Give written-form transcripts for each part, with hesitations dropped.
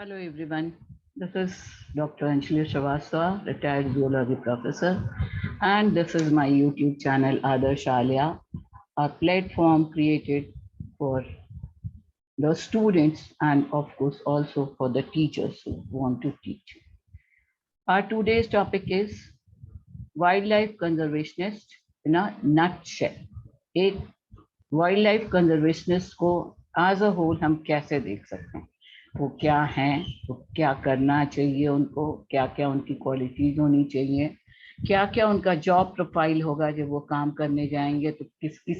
Hello everyone, this is Dr. Anshli Srivastava, retired zoology professor, and this is my YouTube channel Adarsh Alia, a platform created for the students and of course also for the teachers who want to teach. Our today's topic is wildlife conservationist in a nutshell. एक wild life conservationist को as a whole हम कैसे देख सकते हैं, वो क्या हैं, वो क्या करना चाहिए उनको, क्या क्या उनकी क्वालिटीज होनी चाहिए, क्या क्या उनका जॉब प्रोफाइल होगा जब वो काम करने जाएंगे, तो किस किस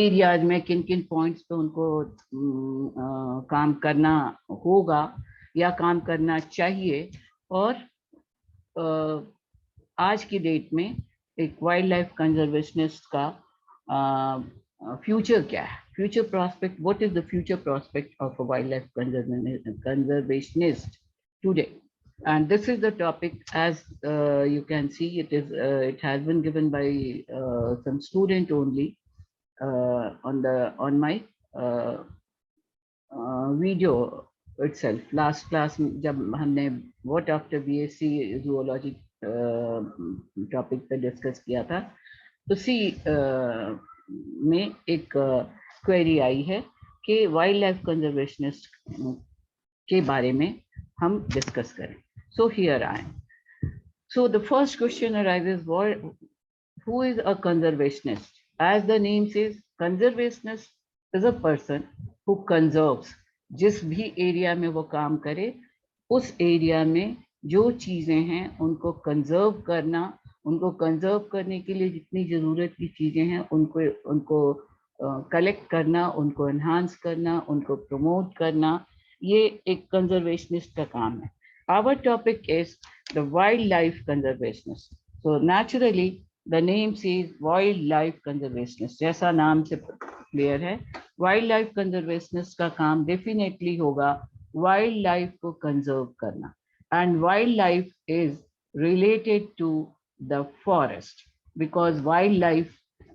एरियाज में किन किन पॉइंट्स पे उनको काम करना होगा या काम करना चाहिए। और आज की डेट में एक वाइल्ड लाइफ कंजर्वेशनिस्ट का फ्यूचर क्या है, future prospect, what is the future prospect of a wild life conservationist today. And this is the topic, as you can see, it has been given by some student only on my video itself. Last class जब हमने what after BSc zoology topic पे discuss किया था, उसी में एक query आई है कि वाइल्ड लाइफ कंजर्वेशनिस्ट के बारे में हम डिस्कस करें. So here I am. So the first question arises, who is a conservationist? As the name says, conservationist is a person who conserves. जिस भी एरिया में वो काम करे, उस एरिया में जो चीजें हैं उनको कंजर्व करना, उनको कंजर्व करने के लिए जितनी जरूरत की चीजें हैं उनको उनको कलेक्ट करना, उनको एनहांस करना, उनको प्रमोट करना, ये एक कंजर्वेशनिस्ट का काम है. Our topic is the wildlife conservationist. So naturally the name says wildlife conservationist. जैसा नाम से क्लियर है, wildlife conservationist का काम डेफिनेटली होगा वाइल्ड लाइफ को कंजर्व करना. And wildlife is related to the forest because wildlife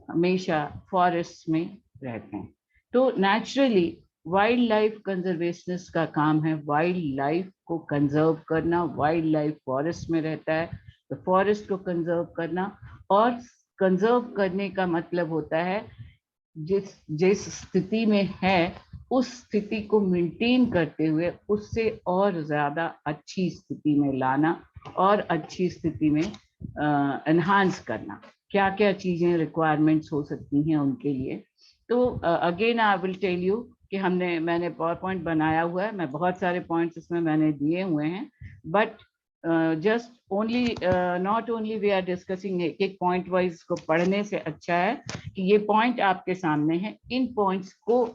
हमेशा forests में रहते हैं. तो naturally वाइल्ड लाइफ कंजर्वेशनिस्ट का काम है वाइल्ड लाइफ को कंजर्व करना. वाइल्ड लाइफ फॉरेस्ट में रहता है, तो फॉरेस्ट को कंजर्व करना. और कंजर्व करने का मतलब होता है जिस जिस स्थिति में है उस स्थिति को मेंटेन करते हुए उससे और ज्यादा अच्छी स्थिति में लाना और अच्छी स्थिति में एनहांस करना. क्या क्या चीजें रिक्वायरमेंट्स हो सकती हैं उनके लिए. तो again I will tell you कि मैंने पावर पॉइंट बनाया हुआ है, मैं बहुत सारे पॉइंट्स इसमें मैंने दिए हुए हैं, but just only not only we are discussing. एक पॉइंट वाइज को पढ़ने से अच्छा है कि ये पॉइंट आपके सामने है, इन पॉइंट्स को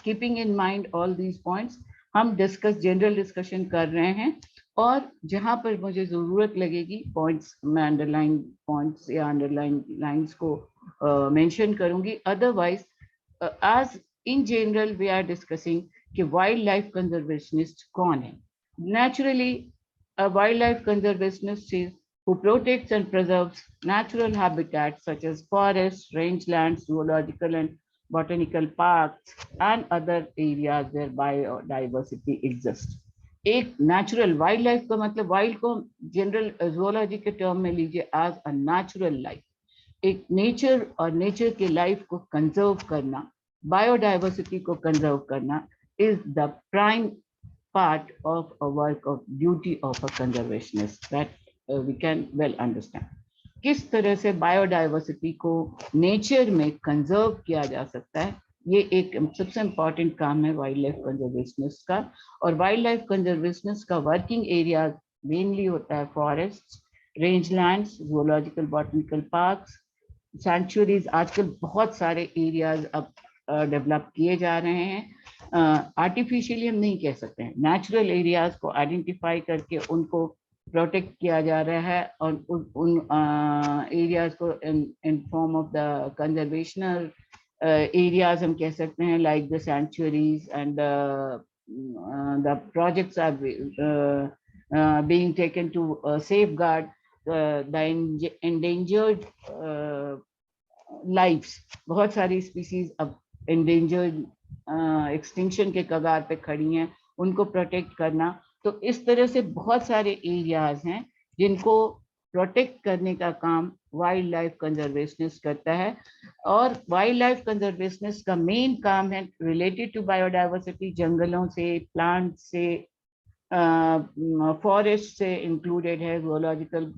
keeping in mind all these points हम जनरल डिस्कशन कर रहे हैं. और जहां पर मुझे जरूरत लगेगी पॉइंट्स, मैं अंडरलाइन पॉइंट्स या अंडरलाइन लाइंस को मेंशन करूंगी. Otherwise as in general we are discussing कि wildlife conservationist कौन है. Naturally a wildlife conservationist is who protects and preserves natural habitats such as forests, rangelands, zoological and botanical parks and other areas where biodiversity exists. एक natural wild life का मतलब, wild को general zoology के term में लीजिए as a natural life. एक nature और nature के लाइफ को कंजर्व करना, बायोडाइवर्सिटी को कंजर्व करना is the prime part of a work of duty of a conservationist. That we can well understand किस तरह से बायोडाइवर्सिटी को नेचर में कंजर्व किया जा सकता है. ये एक सबसे इम्पॉर्टेंट काम है वाइल्ड लाइफ कंजर्वेशनिस्ट का. और वाइल्ड लाइफ कंजर्वेशनिस्ट का वर्किंग एरिया मेनली होता है forest, रेंजलैंड्स, zoological botanical parks, sanctuaries. आजकल बहुत सारे एरियाज अब डेवलप किए जा रहे हैं. आर्टिफिशियली हम नहीं कह सकते हैं, नेचुरल एरियाज को आइडेंटिफाई करके उनको प्रोटेक्ट किया जा रहा है और उन एरियाज को in form of the conservational areas हम कह सकते हैं, like the sanctuaries and the projects are being taken to safeguard the endangered lives. बहुत सारी स्पीसीज अब endangered extinction के कगार पे खड़ी हैं, उनको प्रोटेक्ट करना। तो इस तरह से बहुत सारे एरियाज हैं जिनको प्रोटेक्ट करने का काम वाइल्ड लाइफ कंजर्वेशनिस्ट करता है। और वाइल्ड लाइफ कंजर्वेशनिस्ट का मेन काम है रिलेटेड टू बायोडाइवर्सिटी, जंगलों से, प्लांट से, फॉरेस्ट से इंक्लूडेड है, जोलॉजिकल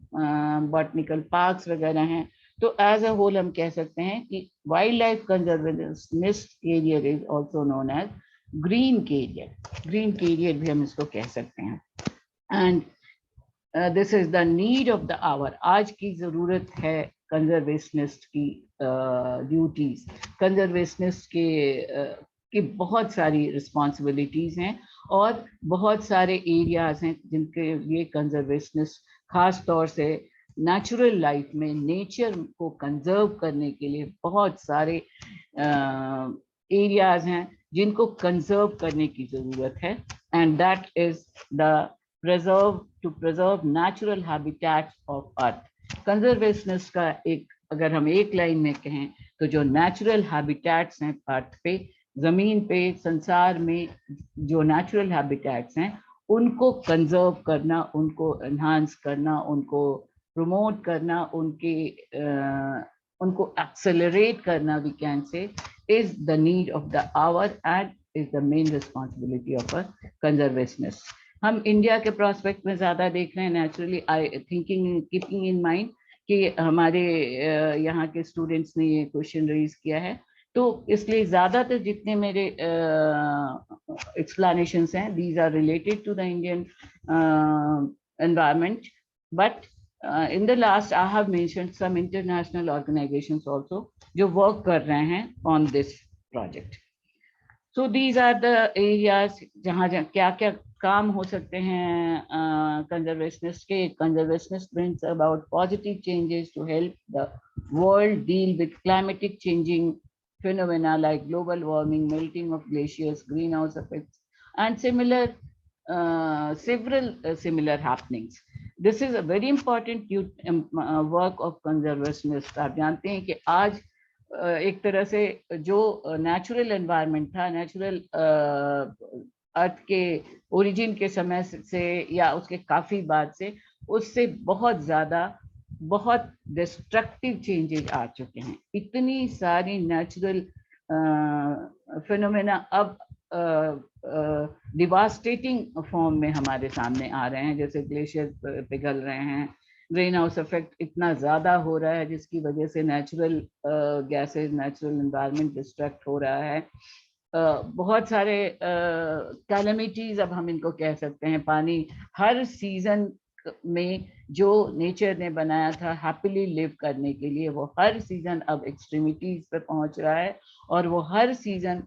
बॉटनिकल पार्क्स वगैरह हैं। तो एज अ होल हम कह सकते हैं कि wild life conservationist career is also known as green career. Green career भी हम इसको कह सकते हैं। And this is the need of the hour. आज की जरूरत है कंजर्वेशनिस्ट की ड्यूटीज। कंजर्वेशनिस्ट की बहुत सारी रिस्पॉन्सिबिलिटीज हैं और बहुत सारे एरियाज हैं जिनके लिए कंजर्वेशनिस्ट खास तौर से नेचुरल लाइफ में नेचर को कंजर्व करने के लिए बहुत सारे एरियाज हैं जिनको कंजर्व करने की जरूरत है। And that is the preserve natural habitats of earth। Conservationist का एक, अगर हम एक लाइन में कहें तो जो नेचुरल हैबिटेट्स हैं अर्थ पे, जमीन पे, संसार में जो नेचुरल हैबिटेट्स हैं उनको कंजर्व करना, उनको एनहांस करना, उनको प्रमोट करना, उनको एक्सेलरेट करना, we can say, is the need of the hour and is the main responsibility of a conservationist. हम इंडिया के प्रोस्पेक्ट में ज्यादा देख रहे हैं naturally, I thinking keeping in mind कि हमारे यहाँ के स्टूडेंट्स ने ये क्वेश्चन रेज किया है, तो इसलिए ज्यादातर जितने मेरे एक्सप्लेनेशंस हैं these are related to the Indian environment. But in the last I have mentioned some international organizations also जो work कर रहे हैं on this project। So these are the areas जहाँ क्या क्या काम हो सकते हैं conservationist के। Conservationist brings about positive changes to help the world deal with climatic changing phenomena like global warming, melting of glaciers, greenhouse effects, and several similar happenings। This is a very important work of conservationists। आप जानते हैं कि आज एक तरह से जो natural environment था, नेचुरल अर्थ के ओरिजिन के समय से या उसके काफी बाद से, उससे बहुत ज्यादा बहुत डिस्ट्रक्टिव चेंजेस आ चुके हैं। इतनी सारी नेचुरल फिनोमेना अब डिवास्टेटिंग फॉर्म में हमारे सामने आ रहे हैं, जैसे ग्लेशियर पिघल रहे हैं, ग्रीन हाउस इफेक्ट इतना ज्यादा हो रहा है जिसकी वजह से natural gases, natural environment destruct हो रहा है। बहुत सारे कैलेमिटीज अब हम इनको कह सकते हैं। पानी हर सीजन में जो नेचर ने बनाया था हैप्पीली लिव करने के लिए, वो हर सीजन अब एक्सट्रीमिटीज पे पहुंच रहा है और वो हर सीजन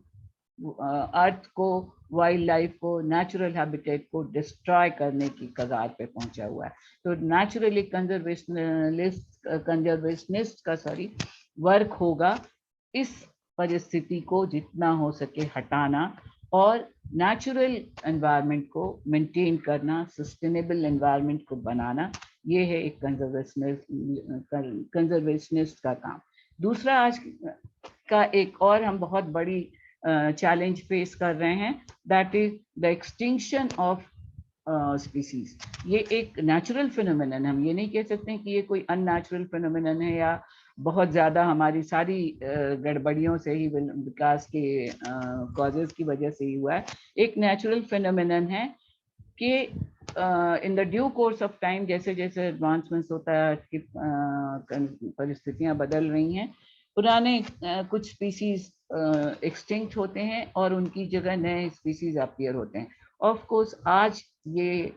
अर्थ को, वाइल्ड लाइफ को, नेचुरल हैबिटेट को डिस्ट्रॉय करने की कगार पे पहुंचा हुआ है। तो नेचुरली कंजर्वेशनिस्ट का वर्क होगा इस परिस्थिति को जितना हो सके हटाना और नेचुरल एनवायरनमेंट को मेंटेन करना, सस्टेनेबल एनवायरनमेंट को बनाना। ये है एक कंजर्वेशनिस्ट का काम। दूसरा, आज का एक और हम बहुत बड़ी चैलेंज फेस कर रहे हैं, that is the extinction of species. ये एक नेचुरल फिनोमेनन है, हम ये नहीं कह सकते हैं कि ये कोई अननेचुरल फिनोमेनन है या बहुत ज्यादा हमारी सारी गड़बड़ियों से ही, विकास के कॉजेज की वजह से ही हुआ है। एक नेचुरल फिनोमेनन है कि in the due course of time, जैसे जैसे एडवांसमेंट्स होता है, परिस्थितियां बदल रही हैं, पुराने कुछ स्पीसीज एक्सटिंक्ट होते हैं और उनकी जगह नए स्पीसीज अपीयर होते हैं। ऑफ कोर्स आज ये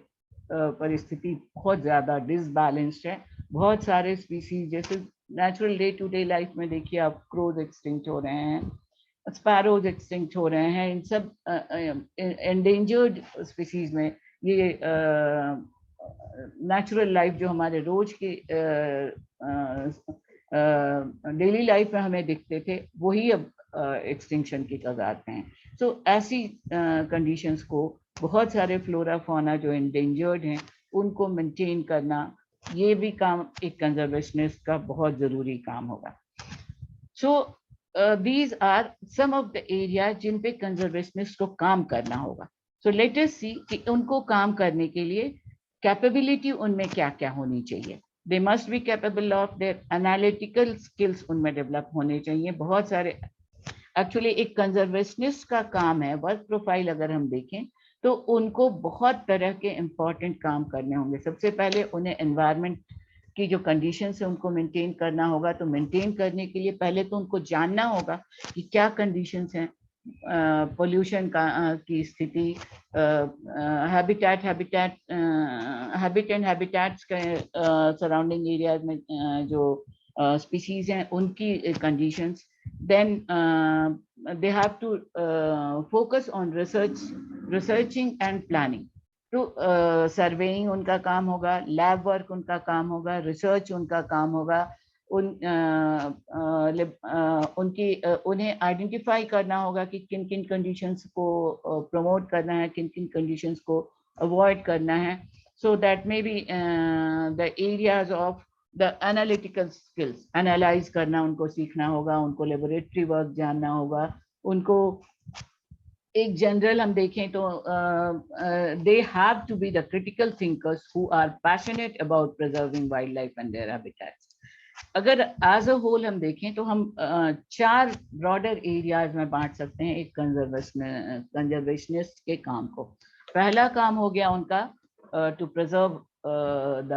परिस्थिति बहुत ज्यादा डिसबैलेंस्ड है। बहुत सारे स्पीसीज, जैसे natural day to day life में देखिए आप, क्रोज एक्सटिंक्ट हो रहे हैं, स्पैरोज एक्सटिंक्ट हो रहे हैं। इन सब एंडेंजर्ड स्पीसीज में ये नेचुरल लाइफ जो हमारे रोज के डेली लाइफ में हमें दिखते थे, वही अब एक्सटिंक्शन की कगार पे हैं। सो ऐसी कंडीशंस को, बहुत सारे फ्लोरा फौना जो एंडेंजर्ड हैं उनको मेंटेन करना, ये भी काम एक कंजर्वेशनिस्ट का बहुत जरूरी काम होगा। So these are some of the area जिन पे कंजर्वेशनिस्ट को काम करना होगा। सो लेट अस सी कि उनको काम करने के लिए कैपेबिलिटी उनमें क्या क्या होनी चाहिए। They must be capable of their analytical skills, उनमें डेवलप होने चाहिए बहुत सारे। एक्चुअली एक कंजर्वेशनिस्ट का काम है, वर्क प्रोफाइल अगर हम देखें तो उनको बहुत तरह के इंपॉर्टेंट काम करने होंगे। सबसे पहले उन्हें एनवायरनमेंट की जो कंडीशंस है उनको मेंटेन करना होगा। तो मेंटेन करने के लिए पहले तो उनको जानना होगा कि क्या कंडीशंस हैं, पोल्यूशन का की स्थिति, हैबिटेट एंड हैबिटेट्स के सराउंडिंग एरियाज में जो स्पीशीज हैं उनकी conditions. Then they have to focus on researching and planning. तो सर्वेइंग उनका काम होगा, लैब वर्क उनका काम होगा, रिसर्च उनका काम होगा। उनकी उन्हें आइडेंटिफाई करना होगा कि किन किन कंडीशंस को प्रमोट करना है, किन किन कंडीशंस को अवॉइड करना है। So that may be the areas of the analytical skills, analyse करना उनको सीखना होगा, उनको लेबोरेटरी वर्क जानना होगा, उनको एक जनरल हम देखें तो they have to be the critical thinkers who are passionate about preserving wild life and their habitats. अगर एज अ होल हम देखें तो हम चार ब्रॉडर एरियाज में बांट सकते हैं एक कंजर्वेशनिस्ट के काम को। पहला काम हो गया उनका to preserve the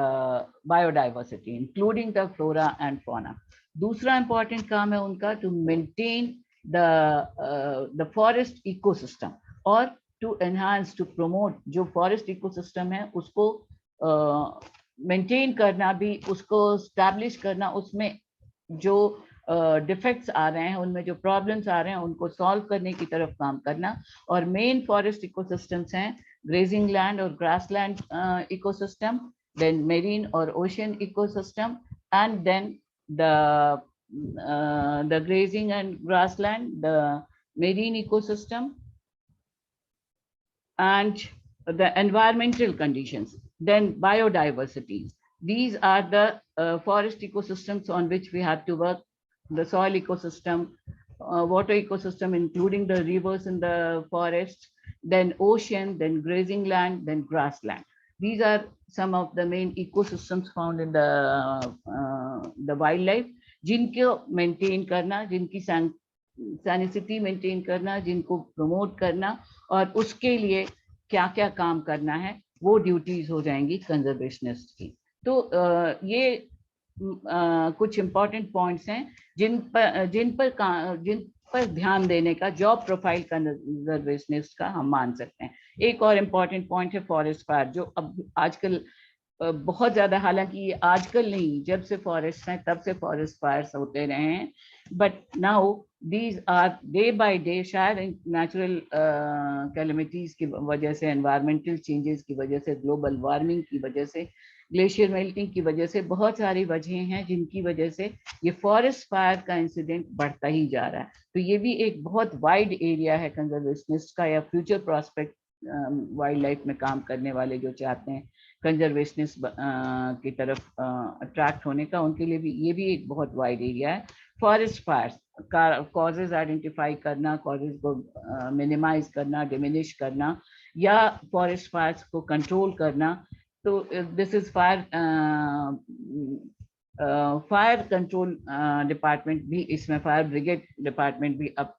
biodiversity including the flora and fauna. दूसरा इंपॉर्टेंट काम है उनका to maintain the forest ecosystem और to enhance, to promote जो forest ecosystem है उसको मेंटेन करना भी, उसको establish करना, उसमें जो डिफेक्ट्स आ रहे हैं, उनमें जो प्रॉब्लम्स आ रहे हैं उनको सॉल्व करने की तरफ काम करना। और मेन फॉरेस्ट इकोसिस्टम्स हैं ग्रेजिंग लैंड और grass land ecosystem, then marine और ocean ecosystem, and then the grazing and grassland, the marine ecosystem, and the environmental conditions, then biodiversity. These are the forest ecosystems on which we have to work. The soil ecosystem, water ecosystem including the rivers in the forest, then ocean, then grazing land, then grassland. These are some of the main ecosystems found in the wildlife, जिनको maintain करना, जिनकी सैनिसिटी maintain करना, जिनको promote करना, और उसके लिए क्या क्या काम करना है वो ड्यूटीज हो जाएंगी कंजर्वेशनिस्ट की। तो ये कुछ इंपॉर्टेंट पॉइंट्स हैं जिन पर ध्यान देने का जॉब प्रोफाइल कंजर्वेशनिस्ट का हम मान सकते हैं। एक और इम्पॉर्टेंट पॉइंट है फॉरेस्ट फायर, जो अब आजकल बहुत ज्यादा, हालांकि ये आजकल नहीं, जब से फॉरेस्ट हैं तब से फॉरेस्ट फायर्स होते रहे हैं, but now these are day by day, शायद नेचुरल कैलेमिटीज की वजह से, एनवायरमेंटल चेंजेस की वजह से, ग्लोबल वार्मिंग की वजह से, ग्लेशियर मेल्टिंग की वजह से, बहुत सारी वजहें हैं जिनकी वजह से ये फॉरेस्ट फायर का इंसिडेंट बढ़ता ही जा रहा है। तो ये भी एक बहुत वाइड एरिया है कंजर्वेशनिस्ट का, या फ्यूचर प्रोस्पेक्ट वाइल्ड लाइफ में काम करने वाले जो चाहते हैं कंजर्वेशनिस्ट की तरफ अट्रैक्ट होने का, उनके लिए भी ये भी एक बहुत वाइड एरिया है। फॉरेस्ट फायर्स का कॉजेज आइडेंटिफाई करना, कॉजेज को मिनिमाइज करना, डिमिनिश करना, या फॉरेस्ट फायर्स को कंट्रोल करना। तो this is fire control department भी इसमें, फायर ब्रिगेड डिपार्टमेंट भी अब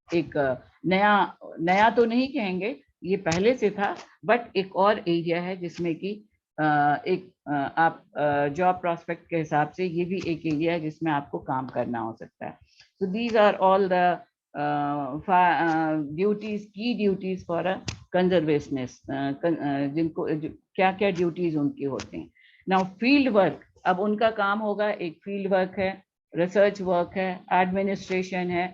एक नया तो नहीं कहेंगे, ये पहले से था, बट एक और एरिया है जिसमें कि एक आप जॉब प्रोस्पेक्ट के हिसाब से ये भी एक एरिया है जिसमें आपको काम करना हो सकता है। So these are all the duties, key duties for a conservationist, जिनको क्या क्या ड्यूटीज उनकी होती हैं। नाउ फील्ड वर्क, अब उनका काम होगा, एक फील्ड वर्क है, रिसर्च वर्क है, एडमिनिस्ट्रेशन है,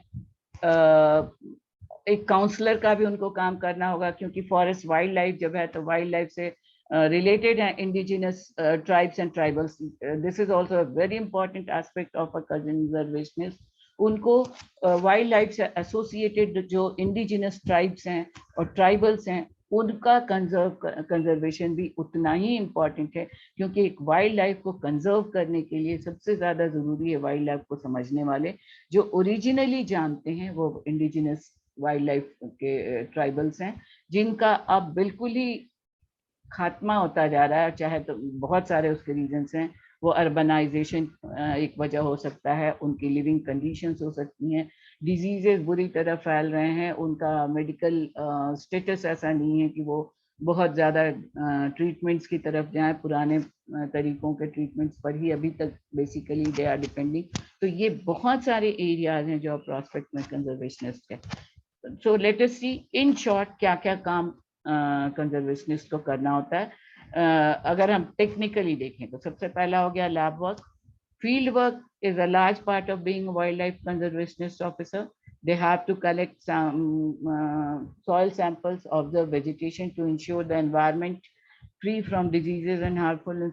एक काउंसलर का भी उनको काम करना होगा, क्योंकि फॉरेस्ट वाइल्ड लाइफ जब है तो वाइल्ड लाइफ से related हैं indigenous tribes and tribals. This is also a very important aspect of a conservationist. उनको वाइल्ड लाइफ से एसोसिएटेड जो इंडिजिनस ट्राइब्स हैं और ट्राइबल्स हैं उनका कंजर्वेशन भी उतना ही इम्पॉर्टेंट है, क्योंकि एक वाइल्ड लाइफ को कंजर्व करने के लिए सबसे ज़्यादा ज़रूरी है वाइल्ड लाइफ को समझने वाले जो ओरिजिनली जानते हैं वो इंडिजिनस वाइल्ड लाइफ के ट्राइबल्स हैं जिनका अब बिल्कुल ही खात्मा होता जा रहा है, चाहे तो बहुत सारे उसके रीजंस हैं। वो अर्बनाइजेशन एक वजह हो सकता है, उनकी लिविंग कंडीशंस हो सकती हैं, डिजीजेस बुरी तरह फैल रहे हैं, उनका मेडिकल स्टेटस ऐसा नहीं है कि वो बहुत ज़्यादा ट्रीटमेंट्स की तरफ जाएं, पुराने तरीकों के ट्रीटमेंट्स पर ही अभी तक बेसिकली दे आर डिपेंडिंग। तो ये बहुत सारे एरियाज हैं जो प्रॉस्पेक्ट में कंजर्वेशनिस्ट है। So let us C in short क्या क्या काम कंजर्वेशनिस्ट को करना होता है। अगर हम टेक्निकली देखें तो सबसे पहला हो गया lab work. Field work is a large part of being a wildlife conservationist officer. They have to collect some soil samples, observe vegetation to ensure the environment free from diseases and harmful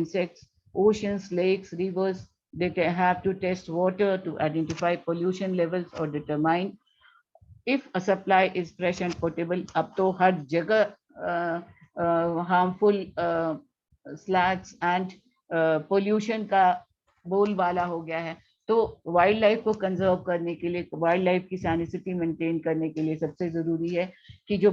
insects, oceans, lakes, rivers. They have to test water to identify pollution levels or determine if a supply is fresh and potable. अब तो हर जगह harmful slags and pollution का बोलबाला हो गया है। तो wild life को कंजर्व करने के लिए, वाइल्ड लाइफ की सैनिसिटी मेंटेन करने के लिए सबसे जरूरी है कि जो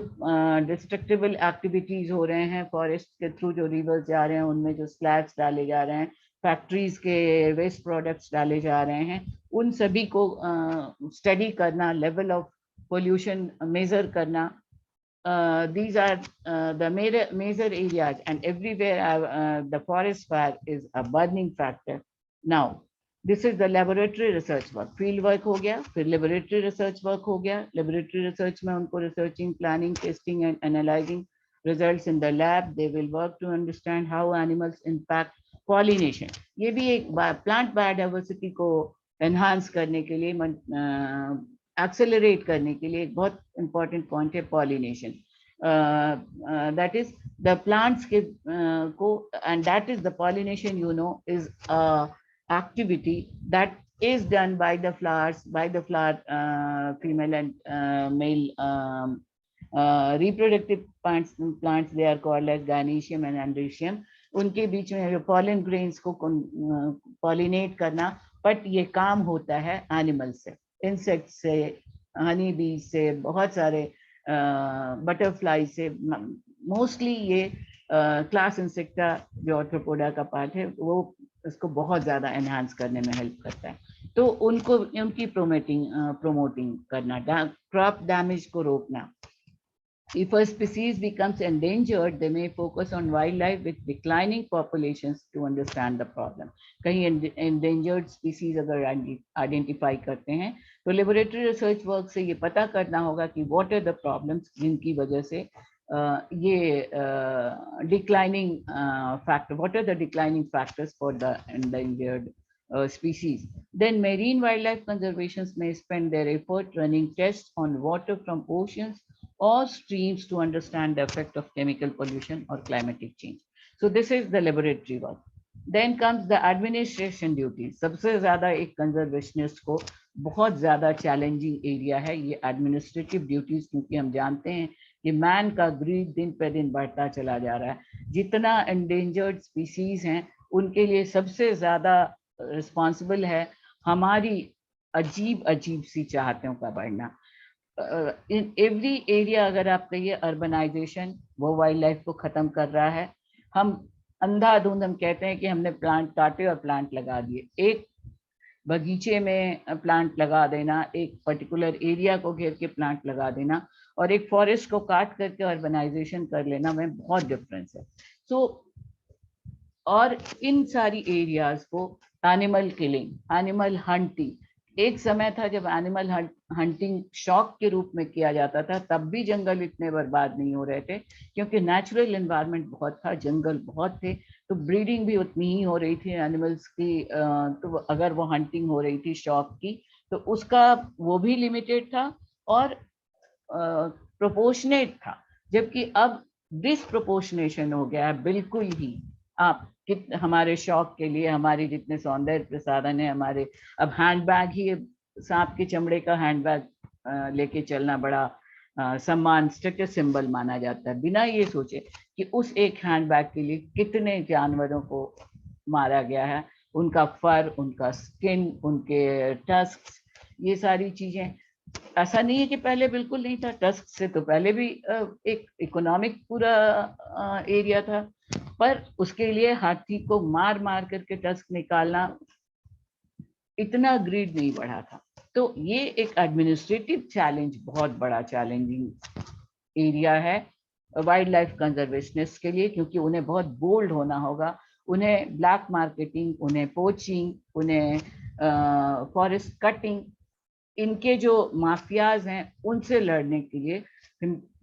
डिस्ट्रक्टिबल एक्टिविटीज हो रहे हैं फॉरेस्ट के थ्रू, जो रिवर्स जा रहे हैं उनमें जो स्लैग्स डाले जा रहे हैं, फैक्ट्रीज के वेस्ट प्रोडक्ट्स डाले जा रहे हैं, उन सभी को स्टडी करना, लेवल ऑफ पोल्यूशन मेजर करना। These are the major areas, and everywhere the forest fire is a burning factor. Now, this is the laboratory research work. Field work हो गया, फिर laboratory research work हो गया। Laboratory research में उनको researching, planning, testing and analyzing results in the lab. They will work to understand how animals impact pollination. ये भी एक plant biodiversity को enhance करने के लिए, एक्सेलरेट करने के लिए एक बहुत इंपॉर्टेंट पॉइंट है pollination. That is the plants के को, and that is the pollination you know is activity that is done by the flowers, by the flower female and male reproductive plants they are called as gynoecium and androecium। उनके बीच में जो pollen grains को pollinate करना, but ये काम होता है animal से, इंसेक्ट से, हनी बी से, बहुत सारे बटरफ्लाई से। मोस्टली ये क्लास इंसेक्टा जो ऑर्थ्रोपोडा का पार्ट है वो इसको बहुत ज़्यादा एनहांस करने में हेल्प करता है। तो उनको उनकी प्रोमोटिंग करना, क्रॉप डैमेज को रोकना। If a species becomes endangered, they may focus on wildlife with declining populations to understand the problem. कहीं endangered species अगर identify करते हैं तो laboratory research work से ये पता करना होगा कि what are the problems जिनकी वजह से ये declining factor, what are the declining factors for the endangered species. Then marine wildlife conservations may spend their effort running tests on water from oceans or streams to understand the effect of chemical pollution or climatic change. So this is the laboratory work. Then comes the administration duties. सबसे ज़्यादा एक conservationist को बहुत ज़्यादा challenging area है ये administrative duties, क्योंकि हम जानते हैं कि man का greed दिन पे दिन बढ़ता चला जा रहा है। जितना endangered species हैं उनके लिए सबसे ज़्यादा responsible है हमारी अजीब अजीब सी चाहतों का बढ़ना। इन एवरी एरिया अगर आप कहिए अर्बनाइजेशन वो वाइल्ड लाइफ को खत्म कर रहा है। हम अंधाधुंध हम कहते हैं कि हमने प्लांट काटे और प्लांट लगा दिए। एक बगीचे में प्लांट लगा देना, एक पर्टिकुलर एरिया को घेर के प्लांट लगा देना और एक फॉरेस्ट को काट करके अर्बनाइजेशन कर लेना में बहुत डिफरेंस है। सो और इन सारी एरियाज को एनिमल किलिंग, एनिमल हंटिंग, एक समय था जब एनिमल हंटिंग शौक के रूप में किया जाता था, तब भी जंगल इतने बर्बाद नहीं हो रहे थे क्योंकि नेचुरल एनवायरनमेंट बहुत था, जंगल बहुत थे, तो ब्रीडिंग भी उतनी ही हो रही थी एनिमल्स की। तो अगर वो हंटिंग हो रही थी शौक की तो उसका वो भी लिमिटेड था और प्रोपोर्शनेट था, जबकि अब डिसप्रोपोर्शनेशन हो गया है बिल्कुल ही। आप हमारे शौक के लिए हमारे जितने सौंदर्य प्रसाधन है, हमारे अब हैंडबैग ही, सांप के चमड़े का हैंडबैग लेके चलना बड़ा सम्मान, स्टेटस सिंबल माना जाता है, बिना ये सोचे कि उस एक हैंडबैग के लिए कितने जानवरों को मारा गया है, उनका फर, उनका स्किन, उनके टस्क, ये सारी चीजें ऐसा नहीं है कि पहले बिल्कुल नहीं था, टस्क से तो पहले भी एक इकोनॉमिक पूरा एरिया था, पर उसके लिए हाथी को मार मार करके टस्क निकालना, इतना ग्रीड नहीं बढ़ा था। तो ये एक एडमिनिस्ट्रेटिव चैलेंज, बहुत बड़ा चैलेंजिंग एरिया है वाइल्ड लाइफ कंजर्वेशनिस्ट के लिए, क्योंकि उन्हें बहुत बोल्ड होना होगा। उन्हें ब्लैक मार्केटिंग, उन्हें पोचिंग, उन्हें फॉरेस्ट कटिंग, इनके जो माफियाज हैं उनसे लड़ने के लिए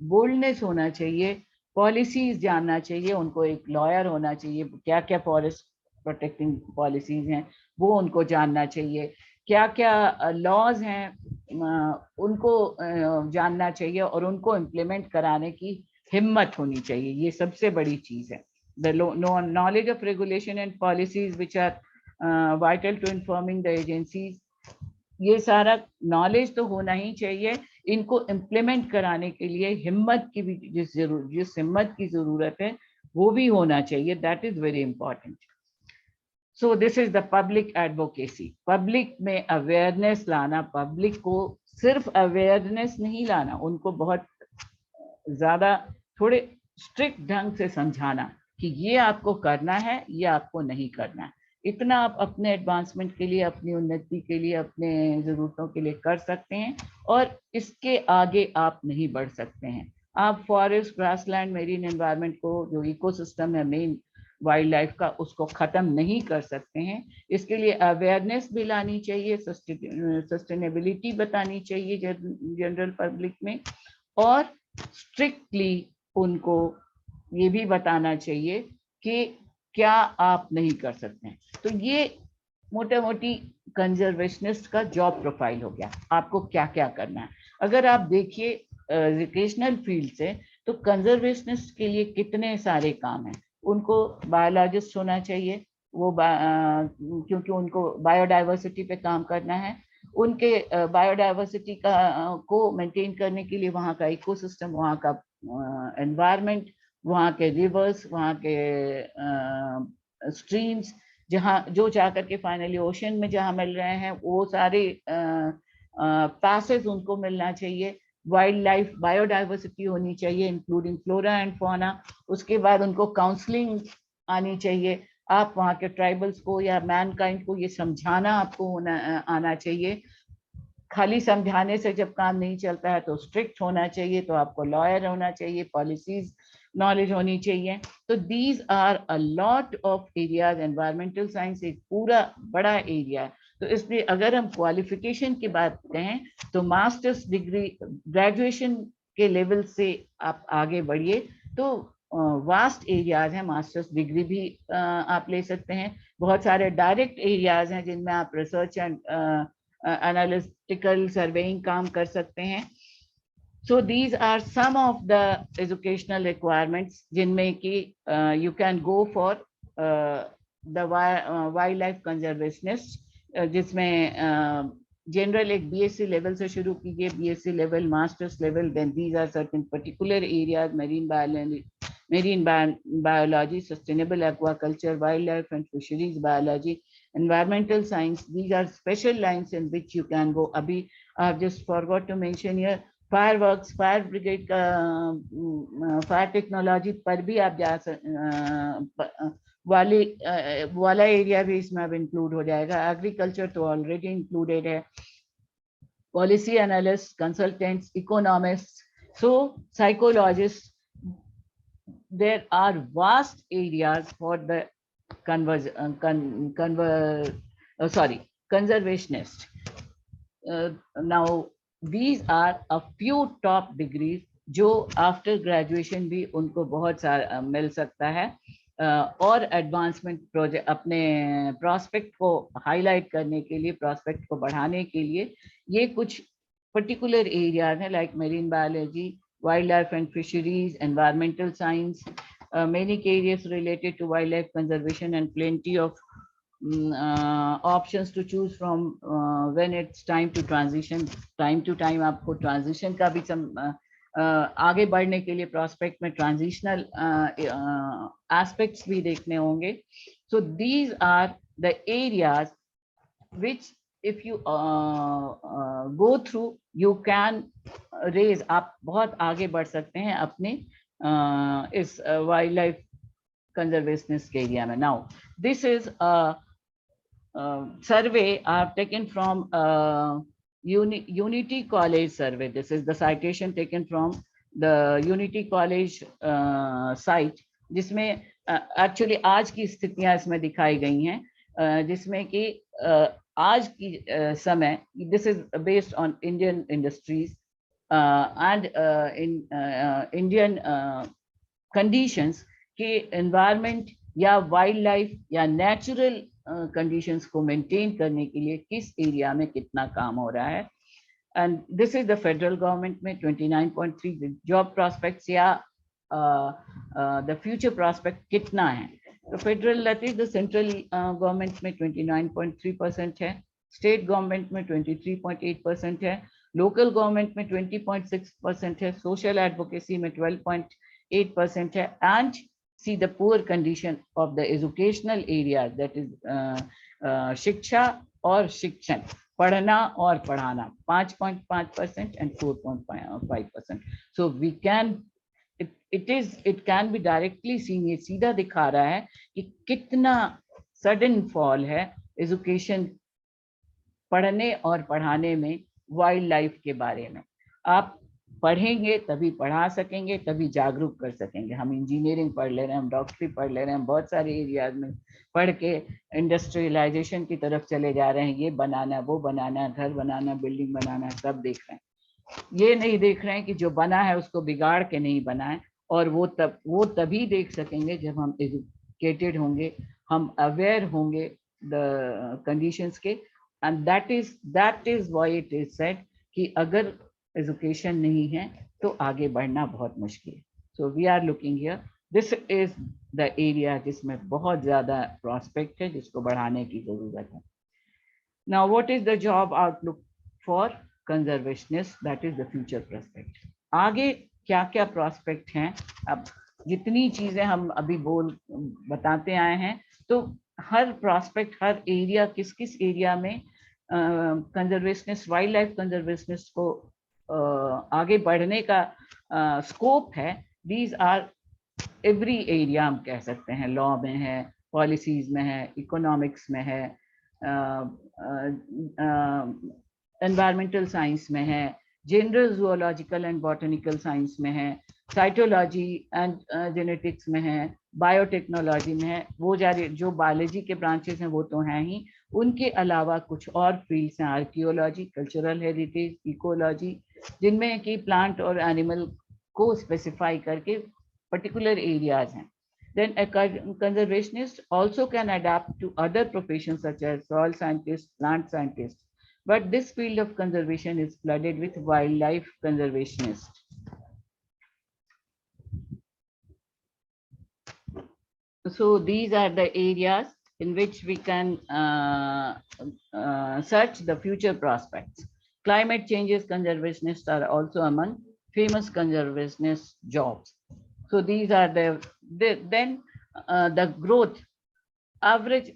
बोल्डनेस होना चाहिए, पॉलिसीज जानना चाहिए, उनको एक लॉयर होना चाहिए, क्या क्या फॉरेस्ट प्रोटेक्टिंग पॉलिसीज हैं वो उनको जानना चाहिए, क्या क्या लॉज हैं उनको जानना चाहिए, और उनको इम्प्लीमेंट कराने की हिम्मत होनी चाहिए। ये सबसे बड़ी चीज है। The knowledge of regulation and policies which are vital to informing the agencies, ये सारा नॉलेज तो होना ही चाहिए। इनको इम्प्लीमेंट कराने के लिए हिम्मत की भी जिस हिम्मत की जरूरत है वो भी होना चाहिए। That is very important. So this is the public advocacy. Public में अवेयरनेस लाना, पब्लिक को सिर्फ अवेयरनेस नहीं लाना, उनको बहुत ज्यादा थोड़े स्ट्रिक्ट ढंग से समझाना कि ये आपको करना है, ये आपको नहीं करना है। इतना आप अपने एडवांसमेंट के लिए, अपनी उन्नति के लिए, अपने जरूरतों के लिए कर सकते हैं, और इसके आगे आप नहीं बढ़ सकते हैं। आप फॉरेस्ट, ग्रासलैंड, मेरीन एनवायरनमेंट को, जो इकोसिस्टम है मेन वाइल्ड लाइफ का, उसको खत्म नहीं कर सकते हैं। इसके लिए अवेयरनेस भी लानी चाहिए, सस्टेनेबिलिटी बतानी चाहिए जनरल पब्लिक में, और स्ट्रिक्टली उनको ये भी बताना चाहिए कि क्या आप नहीं कर सकते हैं। तो ये मोटा मोटी कंजर्वेशनिस्ट का जॉब प्रोफाइल हो गया, आपको क्या क्या करना है। अगर आप देखिए एजुकेशनल फील्ड से, तो कंजर्वेशनिस्ट के लिए कितने सारे काम हैं। उनको बायोलॉजिस्ट होना चाहिए, वो क्योंकि उनको बायोडाइवर्सिटी पे काम करना है। उनके बायोडाइवर्सिटी का को मेंटेन करने के लिए वहाँ का इकोसिस्टम, वहाँ का एनवायरनमेंट, वहाँ के रिवर्स, वहाँ के स्ट्रीम्स, जहाँ जो जा करके फाइनली ओशन में जहाँ मिल रहे हैं, वो सारे पैसेज उनको मिलना चाहिए। वाइल्ड लाइफ बायोडाइवर्सिटी होनी चाहिए, इंक्लूडिंग फ्लोरा एंड फौना। उसके बाद उनको काउंसलिंग आनी चाहिए। आप वहाँ के ट्राइबल्स को या मैनकाइंड को ये समझाना आपको आना चाहिए। खाली समझाने से जब काम नहीं चलता है तो स्ट्रिक्ट होना चाहिए, तो आपको लॉयर होना चाहिए, पॉलिसीज नॉलेज होनी चाहिए। तो these are a lot of areas. Environmental science एक पूरा बड़ा एरिया है। तो इसलिए अगर हम क्वालिफिकेशन की बात करें तो मास्टर्स डिग्री, ग्रेजुएशन के लेवल से आप आगे बढ़िए तो वास्ट एरियाज हैं। मास्टर्स डिग्री भी आप ले सकते हैं। बहुत सारे डायरेक्ट एरियाज हैं जिनमें आप रिसर्च एंड एनालिटिकल सर्वेइंग काम कर सकते हैं। So these are some of the educational requirements जिनमें कि you can go for the wildlife conservationist, जिसमें जनरल एक बीएससी लेवल से शुरू कीजिए, BSc level, masters level, then these are certain particular areas: marine biology, sustainable aquaculture, wildlife and fisheries biology, environmental science. These are special lines in which you can go. अभी I just forgot to mention here fire works, fire brigade का, fire technology पर भी आप जा वाला area भी इसमें अब इंक्लूड हो जाएगा। एग्रीकल्चर तो ऑलरेडी इंक्लूडेड है। Policy analyst, consultants, economist, so psychologist, there are vast areas for the conservationist. Now these are a few top degrees जो आफ्टर ग्रेजुएशन भी उनको बहुत सारा मिल सकता है, और एडवांसमेंट प्रोजेक्ट, अपने प्रॉस्पेक्ट को हाईलाइट करने के लिए, प्रॉस्पेक्ट को बढ़ाने के लिए ये कुछ पर्टिकुलर एरियाज हैं, like marine biology, wild life and fisheries, environmental science, many careers related to wildlife conservation, and plenty of options to choose from when it's time to transition. Time to time आपको transition का भी आगे बढ़ने के लिए prospect में transitional aspects भी देखने होंगे. So these are the areas which if you go through, you can raise, आप बहुत आगे बढ़ सकते हैं अपने इस वाइल्ड लाइफ कंजर्वेशनिस्ट के एरिया में. Now this is survey I've taken from Unity College survey. This is the citation taken from the Unity College site, जिसमें एक्चुअली आज की स्थितियां इसमें दिखाई गई हैं, जिसमें कि आज की समय, this is based on Indian industries and in Indian conditions के एनवायरनमेंट या वाइल्ड लाइफ या नेचुरल कंडीशंस को मेंटेन करने के लिए किस एरिया में कितना काम हो रहा है. And this is the federal government में 29.3 जॉब प्रोस्पेक्ट्स या द फ्यूचर प्रोस्पेक्ट कितना है. तो federal that is the central government में 29.3% है, स्टेट गवर्नमेंट में 23.8% है, लोकल गवर्नमेंट में 20.6% है, सोशल एडवोकेसी में 12.8% है. And see the poor condition of the educational areas, that is शिक्षा और शिक्षण, पढ़ना और पढ़ाना, 5.5% and 4.5%. so we can it can be directly seen, ये सीधा दिखा रहा है कि कितना सडन फॉल है एजुकेशन, पढ़ने और पढ़ाने में, वाइल्ड लाइफ के बारे में. आप पढ़ेंगे तभी पढ़ा सकेंगे, तभी जागरूक कर सकेंगे. हम इंजीनियरिंग पढ़ ले रहे हैं, हम डॉक्टरी पढ़ ले रहे हैं, बहुत सारे एरियाज में पढ़ के इंडस्ट्रियलाइजेशन की तरफ चले जा रहे हैं. ये बनाना, वो बनाना, घर बनाना, बिल्डिंग बनाना, सब देख रहे हैं. ये नहीं देख रहे हैं कि जो बना है उसको बिगाड़ के नहीं बनाए. और वो तभी देख सकेंगे जब हम एजुकेटेड होंगे, हम अवेयर होंगे द कंडीशंस के. And that is why it is said कि अगर एजुकेशन नहीं है तो आगे बढ़ना बहुत मुश्किल है. So we are looking here, this is the area जिसमें बहुत ज्यादा प्रॉस्पेक्ट है, जिसको बढ़ाने की जरूरत है. Now what is the job outlook for conservationist, that is the future prospect. आगे क्या क्या प्रॉस्पेक्ट हैं, अब जितनी चीजें हम अभी बताते आए हैं, तो हर प्रॉस्पेक्ट, हर एरिया, किस किस एरिया में कंजर्वेशनिस्ट, वाइल्ड लाइफ कंजर्वेशनिस्ट को आगे बढ़ने का स्कोप है. दीज आर एवरी एरिया, हम कह सकते हैं. लॉ में है, पॉलिसीज में है, इकोनॉमिक्स में है, एनवायरमेंटल साइंस में है, general zoological and botanical science में है, साइटोलॉजी एंड जेनेटिक्स में है, बायोटेक्नोलॉजी में है. वो जो बायोलॉजी के ब्रांचेस हैं वो तो हैं ही, उनके अलावा कुछ और फील्ड्स हैं, आर्कियोलॉजी, कल्चरल हेरिटेज, इकोलॉजी, जिनमें कि प्लांट और एनिमल को स्पेसिफाई करके पर्टिकुलर एरियाज हैं. Then a conservationist also can adapt to other professions such as soil scientist, plant scientist, but this field of conservation is flooded with wildlife conservationists. So these are the areas in which we can search the future prospects. Climate changes conservationists are also among famous conservationist jobs. So these are the growth, average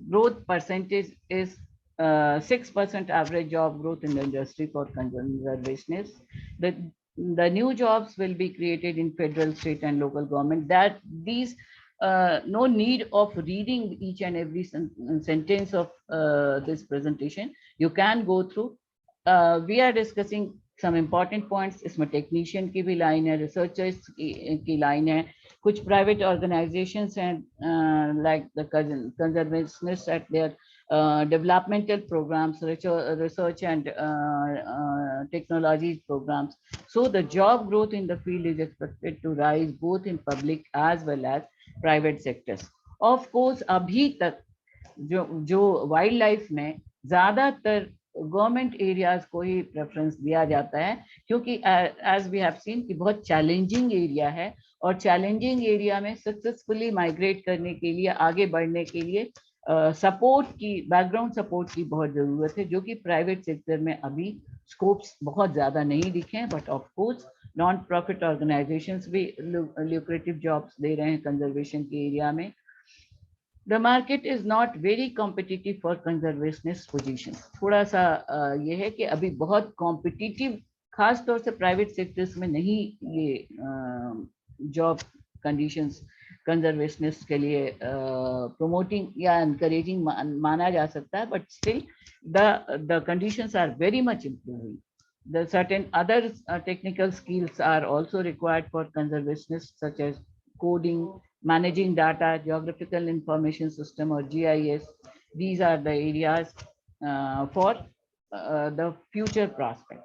growth percentage is 6% average job growth in the industry for conservationists. The new jobs will be created in federal, state and local government. That these no need of reading each and every sentence of this presentation. You can go through. We are discussing some important points. इसमें technician की भी line है, researchers की line है, कुछ private organisations हैं like the conservationists at their developmental programs, research and technology programs. So the job growth in the field is expected to rise both in public as well as private sectors. Of course, अभी तक जो wild life में ज्यादातर government areas को ही preference दिया जाता है, क्योंकि एज वी हैव सीन कि बहुत चैलेंजिंग एरिया है, और चैलेंजिंग एरिया में सक्सेसफुली माइग्रेट करने के लिए, आगे बढ़ने के लिए सपोर्ट की, बैकग्राउंड सपोर्ट की बहुत ज़रूरत है, जो कि प्राइवेट सेक्टर में अभी स्कोप्स बहुत ज़्यादा नहीं दिखे हैं. But of course non profit organisations भी ल्यूक्रेटिव जॉब्स दे रहे हैं कंजर्वेशन के एरिया में. The market is not very competitive for conservationist position. थोड़ा सा ये है कि अभी बहुत competitive, खास तौर से प्राइवेट सेक्टर्स में नहीं ये जॉब कंडीशंस कंजर्वेशनिस्ट के लिए प्रमोटिंग या एनकरेजिंग माना जा सकता है, but still the conditions are very much improving. The certain other technical skills are also required for conservationists, such as coding, managing data, geographical information system, or GIS. These are the areas for the future prospect.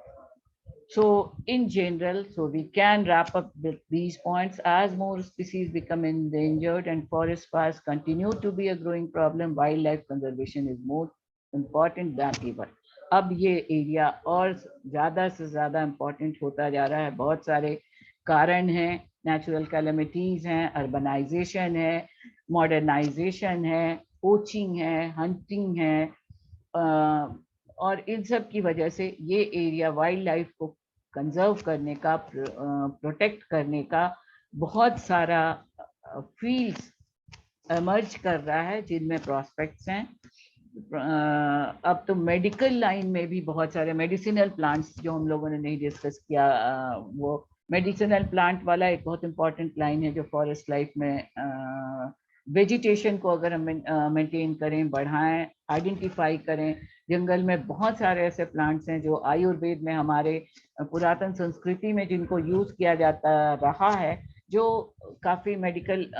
So in general, so we can wrap up with these points. As more species become endangered and forest fires continue to be a growing problem, wildlife conservation is more important than ever. अब ये area और ज़्यादा से ज़्यादा important होता जा रहा है. बहुत सारे कारण हैं, नेचुरल कैलेमिटीज़ हैं, अर्बनाइजेशन है, मॉडर्नाइजेशन है, पोचिंग है, हंटिंग है, और इन सब की वजह से ये एरिया वाइल्ड लाइफ को कंजर्व करने का, प्रोटेक्ट करने का बहुत सारा फील्ड्स एमर्ज कर रहा है, जिनमें प्रॉस्पेक्ट्स हैं. अब तो मेडिकल लाइन में भी बहुत सारे मेडिसिनल प्लांट्स, जो हम लोगों ने नहीं डिस्कस किया, वो मेडिसिनल प्लांट वाला एक बहुत इंपॉर्टेंट लाइन है जो फॉरेस्ट लाइफ में वेजिटेशन को अगर हम मेंटेन करें, बढ़ाएं, आइडेंटिफाई करें. जंगल में बहुत सारे ऐसे प्लांट्स हैं जो आयुर्वेद में, हमारे पुरातन संस्कृति में जिनको यूज किया जाता रहा है, जो काफी medical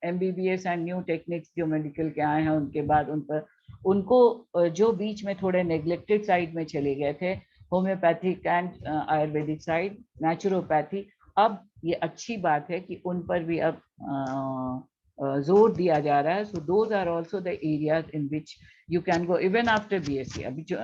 MBBS and new techniques जो मेडिकल के आए हैं उनके बाद उन पर, उनको जो बीच में थोड़े नेग्लेक्टेड साइड में चले गए थे, homeopathic and Ayurvedic side, naturopathy, अब ये अच्छी बात है कि उन पर भी अब जोर दिया जा रहा है. So those are also the areas in which you can go even after BSc. अभी जो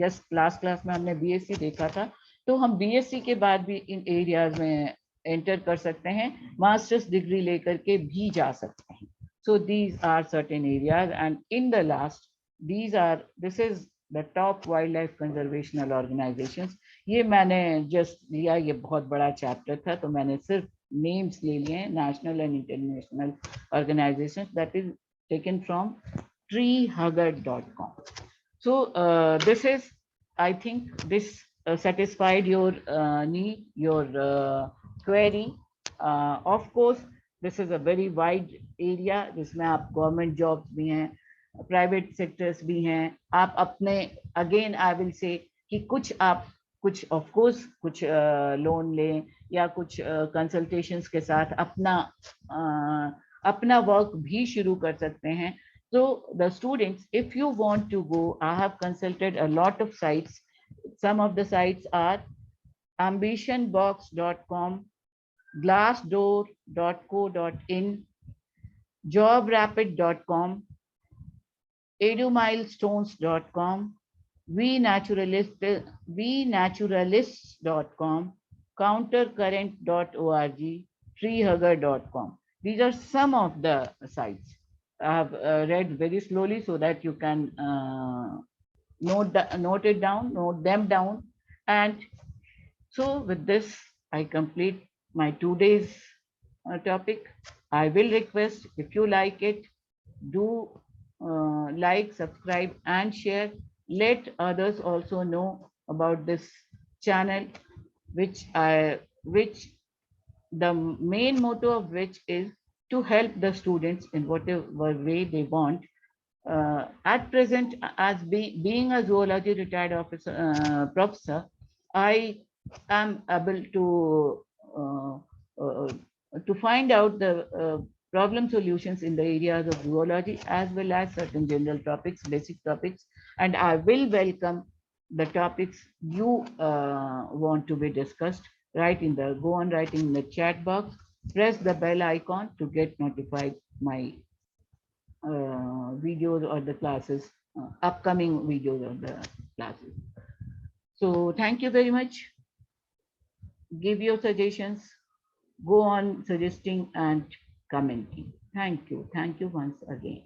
जस्ट लास्ट क्लास में हमने BSc देखा था, तो हम BSc के बाद भी इन एरियाज में एंटर कर सकते हैं, मास्टर्स डिग्री लेकर के भी जा सकते हैं. So these are certain areas and in the last this is the top wild life conservational organisations. ये मैंने जस्ट लिया, ये बहुत बड़ा चैप्टर था तो मैंने सिर्फ नेम्स ले लिए हैं. National and international organisations, that is taken from treehugger.com. So this is, I think this satisfied your need, your query. Of course, this is a very wide area, जिसमें आप गवर्नमेंट जॉब्स भी हैं, private sectors भी हैं. आप अपने, again I will say कि कुछ ऑफ कोर्स कुछ लोन लें या कुछ कंसल्टेशंस के साथ अपना वर्क भी शुरू कर सकते हैं. So the students, if you want to go, I have consulted a lot of sites. Some of the sites are ambitionbox.com, glassdoor.co.in, jobrapid.com, edumilestones.com, vnaturalists.com, countercurrent.org, treehugger.com. These are some of the sites. I have read very slowly so that you can note them down. And so with this, I complete my 2 days topic. I will request, if you like it, do like, subscribe, and share. Let others also know about this channel, which the main motto of which is to help the students in whatever way they want. At present, as being a zoology retired officer, professor, I am able to find out the problem solutions in the areas of zoology, as well as certain general topics, basic topics, and I will welcome the topics you want to be discussed. Go on writing in the chat box. Press the bell icon to get notified my videos or the classes, upcoming videos of the classes. So thank you very much. Give your suggestions. Go on suggesting and commenting. Thank you. Thank you once again.